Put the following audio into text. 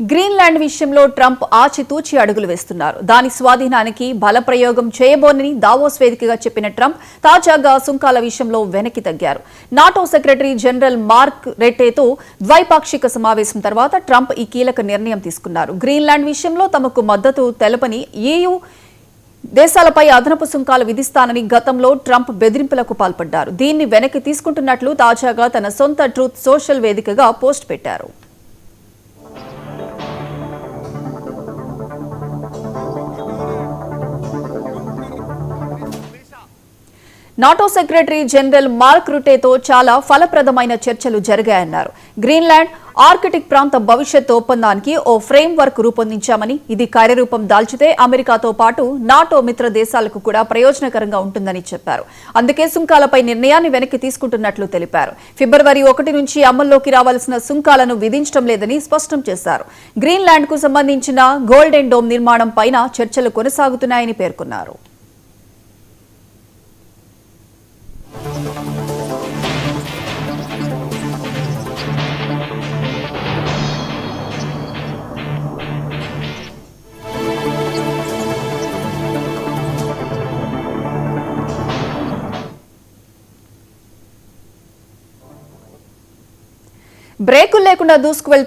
Greenland విషయంలో Trump ఆచితూచి అడుగులు వేస్తున్నారు. దాని స్వాధీనానికి బలప్రయోగం చేయబోనని దావోస్ వేదికగా చెప్పిన ట్రంప్ తాజాగా సుంకాల విషయంలో వెనక్కి తగ్గారు. నాటో సెక్రటరీ జనరల్ మార్క్ రెట్టేతో ద్వైపాక్షిక సమావేశం తర్వాత ట్రంప్ ఈ కీలక నిర్ణయం తీసుకున్నారు. గ్రీన్లాండ్ విషయంలో తమకు మద్దతు తెలపని EU దేశాలపై అదనపు సుంకాలు విధిస్తానని గతంలో ట్రంప్ బెదిరింపులకు పాల్పడ్డారు. దీన్ని వెనక్కి తీసుకుంటున్నట్లు తాజాగా తన సొంత ట్రూత్ సోషల్ వేదికగా పోస్ట్ పెట్టారు. నాటో సెక్రటరీ జనరల్ మార్క్ రుటేతో చాలా ఫలప్రదమైన చర్చలు జరిగాయన్నారు. గ్రీన్లాండ్, ఆర్కిటిక్ ప్రాంత భవిష్యత్ ఒప్పందానికి ఓ ఫ్రేమ్ వర్క్ రూపొందించామని, ఇది కార్యరూపం దాల్చితే అమెరికాతో పాటు నాటో మిత్ర దేశాలకు కూడా ప్రయోజనకరంగా ఉంటుందని చెప్పారు. అందుకే సుంకాలపై నిర్ణయాన్ని వెనక్కి తీసుకుంటున్నట్లు తెలిపారు. ఫిబ్రవరి 1 నుంచి అమల్లోకి రావాల్సిన సుంకాలను విధించడం లేదని స్పష్టం చేశారు. గ్రీన్లాండ్ కు సంబంధించిన గోల్డెన్ డోమ్ నిర్మాణం పైన చర్చలు కొనసాగుతున్నాయని పేర్కొన్నారు. బ్రేకులు లేకుండా దూసుకువెళ్తున్న